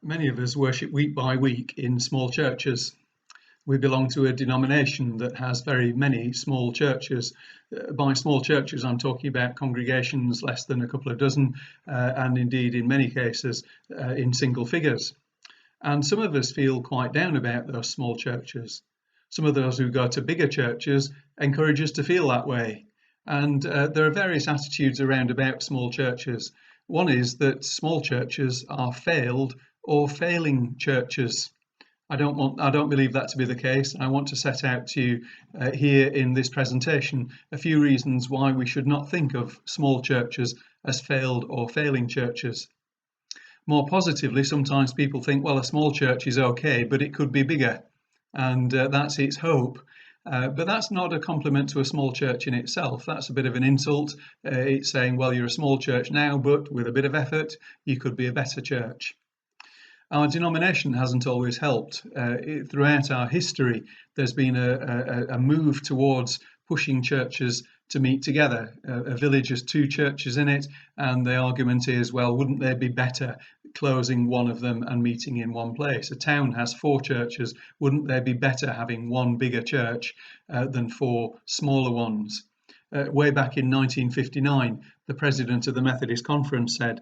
Many of us worship week by week in small churches. We belong to a denomination that has very many small churches. By small churches, I'm talking about congregations less than a couple of dozen, and indeed, in many cases, in single figures. And some of us feel quite down about those small churches. Some of those who go to bigger churches encourage us to feel that way. And there are various attitudes around about small churches. One is that small churches are failed or failing churches. I don't believe that to be the case. I want to set out to you here in this presentation a few reasons why we should not think of small churches as failed or failing churches. More positively, sometimes people think, well, a small church is okay, but it could be bigger, and that's its hope. But that's not a compliment to a small church in itself. That's a bit of an insult. It's saying, well, you're a small church now, but with a bit of effort, you could be a better church. Our denomination hasn't always helped. Throughout our history, there's been a move towards pushing churches to meet together. A village has two churches in it, and the argument is, well, wouldn't they be better closing one of them and meeting in one place? A town has four churches. Wouldn't they be better having one bigger church than four smaller ones? Way back in 1959, the president of the Methodist Conference said,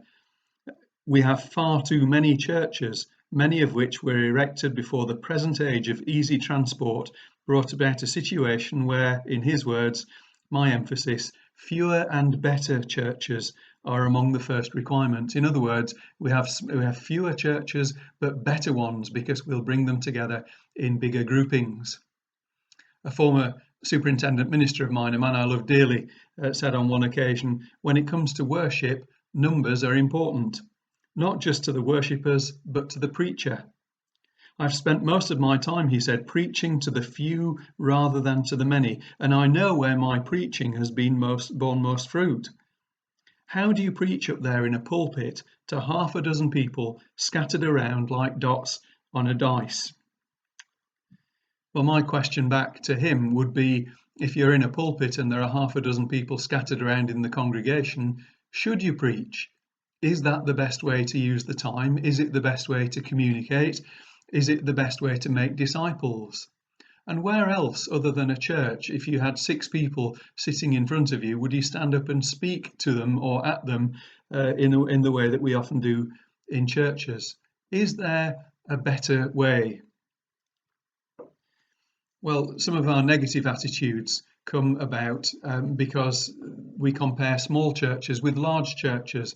"We have far too many churches, many of which were erected before the present age of easy transport brought about a situation where, in his words, my emphasis, fewer and better churches are among the first requirements." In other words, we have fewer churches but better ones because we'll bring them together in bigger groupings. A former superintendent minister of mine, a man I love dearly, said on one occasion, "When it comes to worship, numbers are important. Not just to the worshippers, but to the preacher. I've spent most of my time," he said, "preaching to the few rather than to the many, and I know where my preaching has borne most fruit. How do you preach up there in a pulpit to half a dozen people scattered around like dots on a dice?" Well, my question back to him would be, if you're in a pulpit and there are half a dozen people scattered around in the congregation, should you preach? Is that the best way to use the time? Is it the best way to communicate? Is it the best way to make disciples? And where else, other than a church, if you had 6 people sitting in front of you, would you stand up and speak to them or at them in the way that we often do in churches? Is there a better way? Well, some of our negative attitudes come about because we compare small churches with large churches.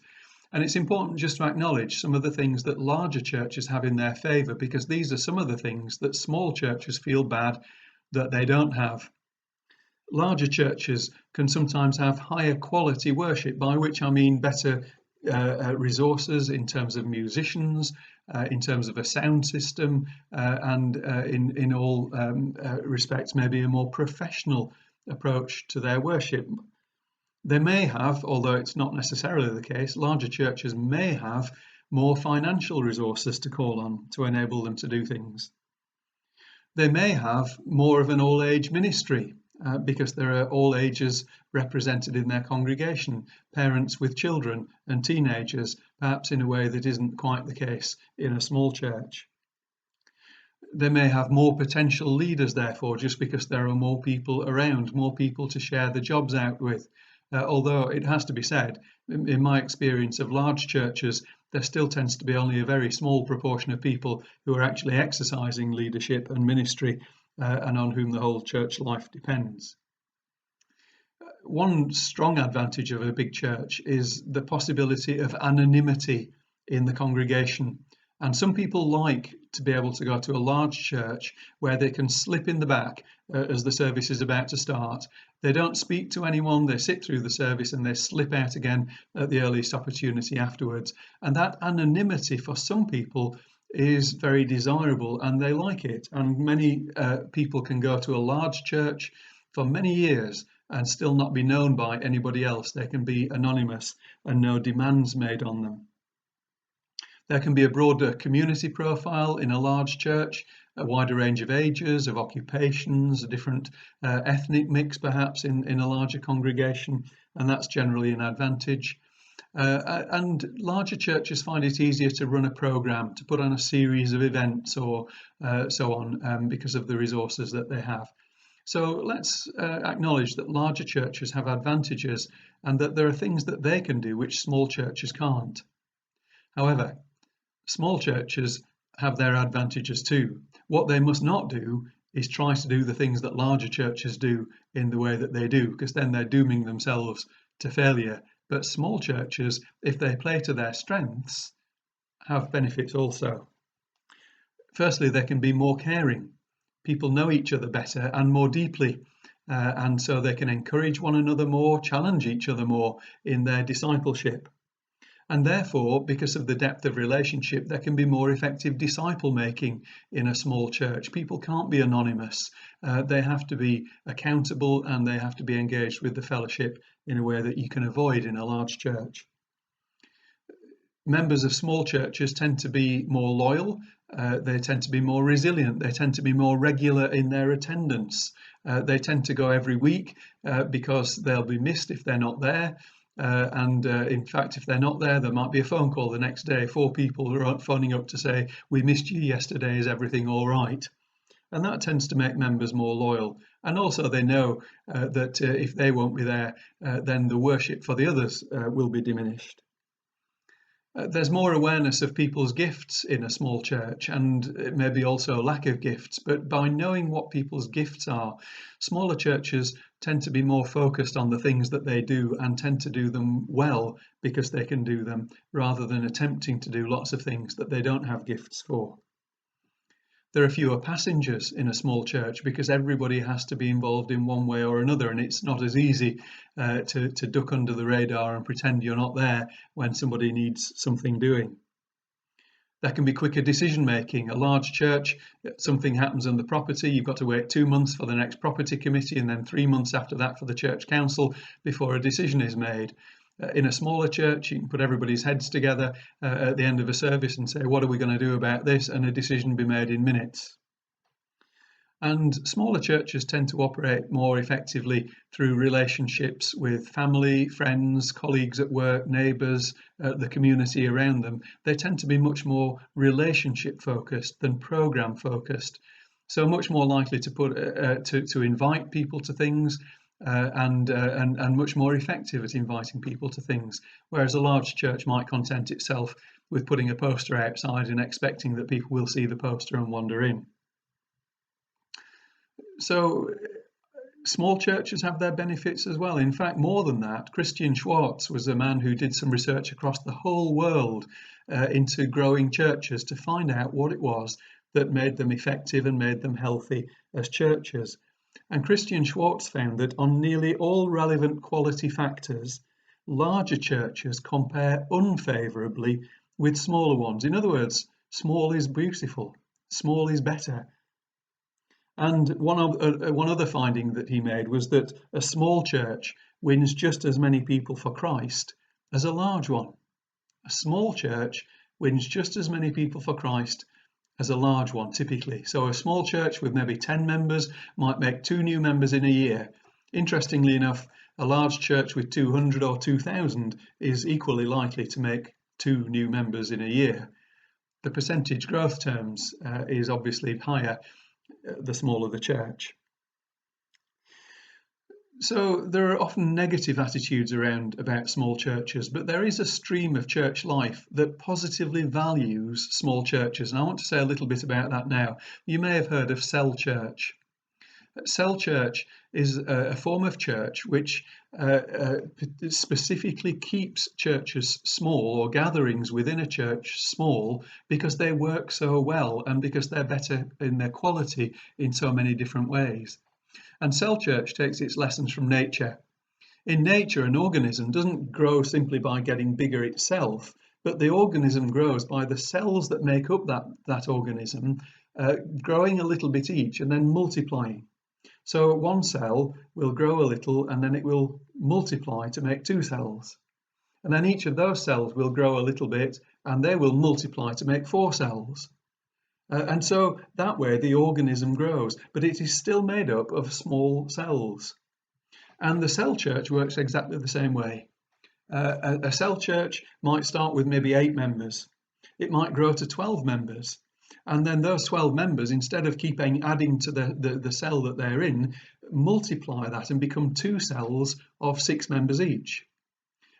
And it's important just to acknowledge some of the things that larger churches have in their favour, because these are some of the things that small churches feel bad that they don't have. Larger churches can sometimes have higher quality worship, by which I mean better resources in terms of musicians, in terms of a sound system, and in all respects, maybe a more professional approach to their worship. They may have, although it's not necessarily the case, larger churches may have more financial resources to call on to enable them to do things. They may have more of an all-age ministry because there are all ages represented in their congregation, parents with children and teenagers, perhaps in a way that isn't quite the case in a small church. They may have more potential leaders, therefore, just because there are more people around, more people to share the jobs out with. Although it has to be said, in my experience of large churches, there still tends to be only a very small proportion of people who are actually exercising leadership and ministry and on whom the whole church life depends. One strong advantage of a big church is the possibility of anonymity in the congregation. And some people like to be able to go to a large church where they can slip in the back as the service is about to start. They don't speak to anyone, they sit through the service and they slip out again at the earliest opportunity afterwards. And that anonymity for some people is very desirable and they like it. And many people can go to a large church for many years and still not be known by anybody else. They can be anonymous and no demands made on them. There can be a broader community profile in a large church, a wider range of ages, of occupations, a different ethnic mix perhaps in a larger congregation, and that's generally an advantage. And larger churches find it easier to run a program, to put on a series of events or so on, because of the resources that they have. So let's acknowledge that larger churches have advantages and that there are things that they can do which small churches can't. However, small churches have their advantages too. What they must not do is try to do the things that larger churches do in the way that they do, because then they're dooming themselves to failure. But small churches, if they play to their strengths, have benefits also. Firstly, they can be more caring. People know each other better and more deeply, and so they can encourage one another more, challenge each other more in their discipleship. And therefore, because of the depth of relationship, there can be more effective disciple making in a small church. People can't be anonymous. They have to be accountable and they have to be engaged with the fellowship in a way that you can avoid in a large church. Members of small churches tend to be more loyal, they tend to be more resilient, they tend to be more regular in their attendance. They tend to go every week because they'll be missed if they're not there. And in fact, if they're not there, there might be a phone call the next day, 4 people who are phoning up to say, "We missed you yesterday, is everything all right?" And that tends to make members more loyal. And also they know that if they won't be there, then the worship for the others will be diminished. There's more awareness of people's gifts in a small church, and maybe also lack of gifts. But by knowing what people's gifts are, smaller churches tend to be more focused on the things that they do and tend to do them well because they can do them, rather than attempting to do lots of things that they don't have gifts for. There are fewer passengers in a small church because everybody has to be involved in one way or another, and it's not as easy to duck under the radar and pretend you're not there when somebody needs something doing. There can be quicker decision making. A large church, something happens on the property, you've got to wait 2 months for the next property committee and then 3 months after that for the church council before a decision is made. In a smaller church, you can put everybody's heads together at the end of a service and say, what are we going to do about this? And a decision be made in minutes. And smaller churches tend to operate more effectively through relationships with family, friends, colleagues at work, neighbours, the community around them. They tend to be much more relationship focused than program focused. So much more likely to put to invite people to things, and much more effective at inviting people to things, whereas a large church might content itself with putting a poster outside and expecting that people will see the poster and wander in. So small churches have their benefits as well. In fact, more than that, Christian Schwartz was a man who did some research across the whole world into growing churches to find out what it was that made them effective and made them healthy as churches. And Christian Schwartz found that on nearly all relevant quality factors, larger churches compare unfavourably with smaller ones. In other words, small is beautiful, small is better. And one other finding that he made was that a small church wins just as many people for Christ as a large one. A small church wins just as many people for Christ as a large one, typically. So a small church with maybe 10 members might make 2 new members in a year. Interestingly enough, a large church with 200 or 2,000 is equally likely to make 2 new members in a year. The percentage growth terms is obviously higher the smaller the church. So there are often negative attitudes around about small churches, but there is a stream of church life that positively values small churches. And I want to say a little bit about that now. You may have heard of cell church. Cell church is a form of church which specifically keeps churches small, or gatherings within a church small, because they work so well and because they're better in their quality in so many different ways. And cell church takes its lessons from nature. In nature, an organism doesn't grow simply by getting bigger itself, but the organism grows by the cells that make up that organism growing a little bit each and then multiplying. So one cell will grow a little and then it will multiply to make 2 cells. And then each of those cells will grow a little bit and they will multiply to make 4 cells. And so that way the organism grows, but it is still made up of small cells. And the cell church works exactly the same way. A cell church might start with maybe 8 members. It might grow to 12 members. And then those 12 members, instead of keeping adding to the cell that they're in, multiply that and become 2 cells of 6 members each.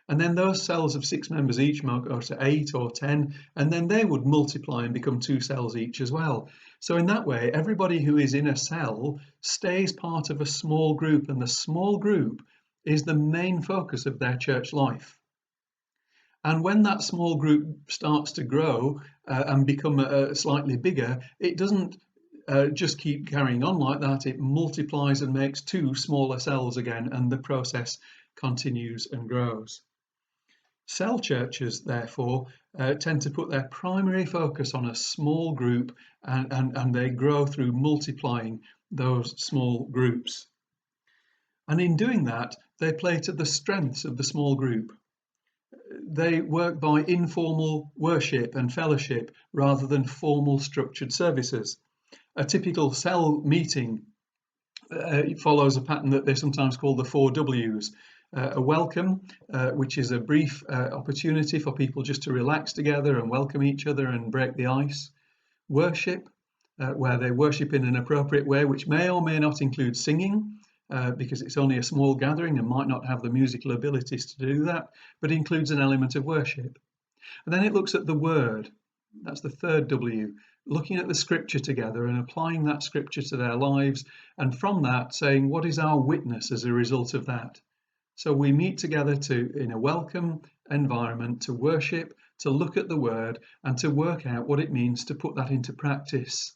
And then those cells of 6 members each might go to 8 or 10, and then they would multiply and become 2 cells each as well. So in that way, everybody who is in a cell stays part of a small group, and the small group is the main focus of their church life. And when that small group starts to grow and become slightly bigger, it doesn't just keep carrying on like that. It multiplies and makes 2 smaller cells again, and the process continues and grows. Cell churches, therefore, tend to put their primary focus on a small group, and they grow through multiplying those small groups. And in doing that, they play to the strengths of the small group. They work by informal worship and fellowship rather than formal structured services. A typical cell meeting follows a pattern that they sometimes call the 4 Ws. A welcome, which is a brief opportunity for people just to relax together and welcome each other and break the ice. Worship, where they worship in an appropriate way, which may or may not include singing, because it's only a small gathering and might not have the musical abilities to do that, but includes an element of worship. And then it looks at the word. That's the 3rd W, looking at the scripture together and applying that scripture to their lives, and from that saying, what is our witness as a result of that? So we meet together in a welcome environment to worship, to look at the word, and to work out what it means to put that into practice.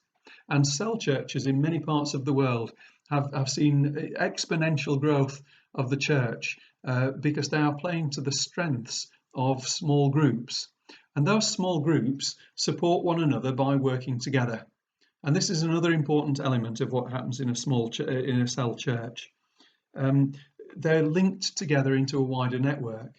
And cell churches in many parts of the world have seen exponential growth of the church because they are playing to the strengths of small groups. And those small groups support one another by working together. And this is another important element of what happens in a cell church. They're linked together into a wider network.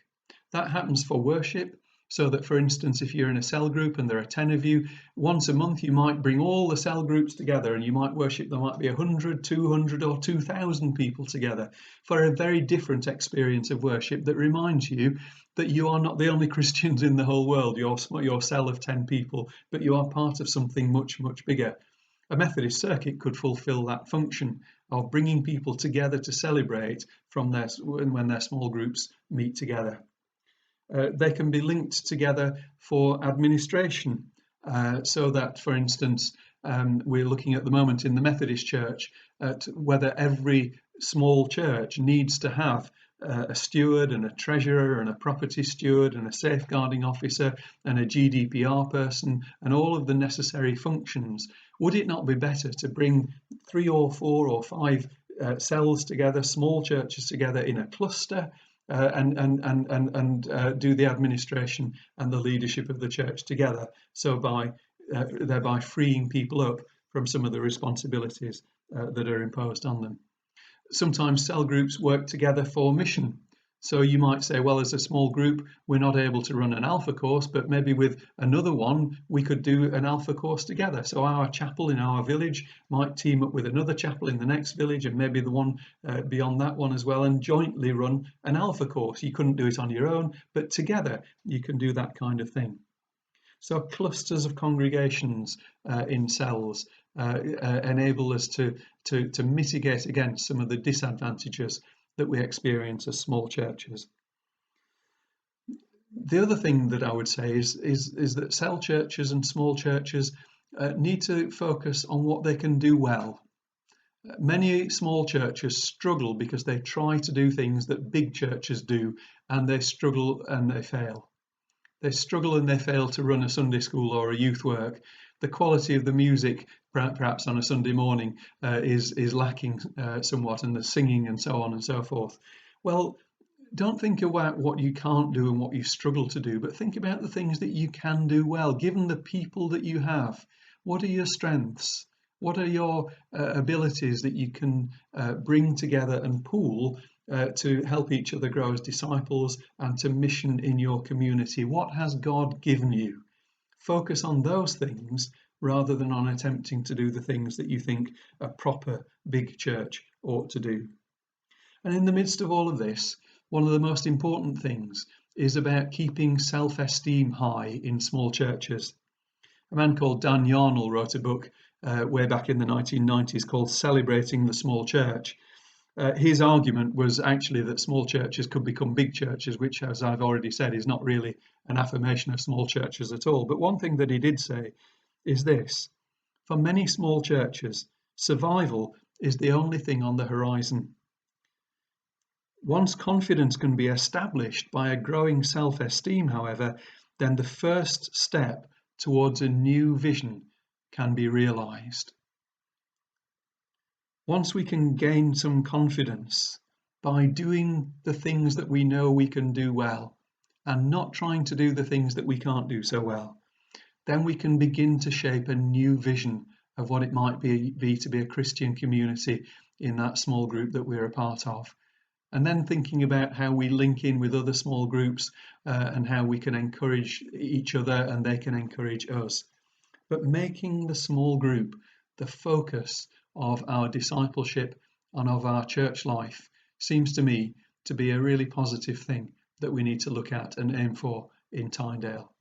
That happens for worship, so that, for instance, if you're in a cell group and there are 10 of you, once a month you might bring all the cell groups together and you might worship. There might be 100, 200 or 2,000 people together for a very different experience of worship that reminds you that you are not the only Christians in the whole world, your cell of 10 people, but you are part of something much, much bigger. A Methodist circuit could fulfill that function of bringing people together to celebrate when their small groups meet together. They can be linked together for administration, so that, for instance, we're looking at the moment in the Methodist Church at whether every small church needs to have a steward and a treasurer and a property steward and a safeguarding officer and a GDPR person and all of the necessary functions. Would it not be better to bring 3 or 4 or 5 cells together, small churches together in a cluster, and do the administration and the leadership of the church together, so thereby freeing people up from some of the responsibilities that are imposed on them. Sometimes cell groups work together for mission. So you might say, well, as a small group, we're not able to run an alpha course, but maybe with another one, we could do an alpha course together. So our chapel in our village might team up with another chapel in the next village, and maybe the one beyond that one as well, and jointly run an alpha course. You couldn't do it on your own, but together you can do that kind of thing. So clusters of congregations in cells enable us to mitigate against some of the disadvantages that we experience as small churches. The other thing that I would say is that cell churches and small churches need to focus on what they can do well. Many small churches struggle because they try to do things that big churches do, and they struggle and they fail. They struggle and they fail to run a Sunday school or a youth work. The quality of the music, perhaps on a Sunday morning, is lacking somewhat, and the singing and so on and so forth. Well, don't think about what you can't do and what you struggle to do, but think about the things that you can do well, given the people that you have. What are your strengths? What are your abilities that you can bring together and pool to help each other grow as disciples and to mission in your community? What has God given you? Focus on those things rather than on attempting to do the things that you think a proper big church ought to do. And in the midst of all of this, one of the most important things is about keeping self-esteem high in small churches. A man called Dan Yarnell wrote a book way back in the 1990s called Celebrating the Small Church. His argument was actually that small churches could become big churches, which, as I've already said, is not really an affirmation of small churches at all. But one thing that he did say is this: for many small churches, survival is the only thing on the horizon. Once confidence can be established by a growing self-esteem, however, then the first step towards a new vision can be realized. Once we can gain some confidence by doing the things that we know we can do well and not trying to do the things that we can't do so well, then we can begin to shape a new vision of what it might be to be a Christian community in that small group that we're a part of. And then thinking about how we link in with other small groups and how we can encourage each other and they can encourage us. But making the small group the focus of our discipleship and of our church life seems to me to be a really positive thing that we need to look at and aim for in Tyndale.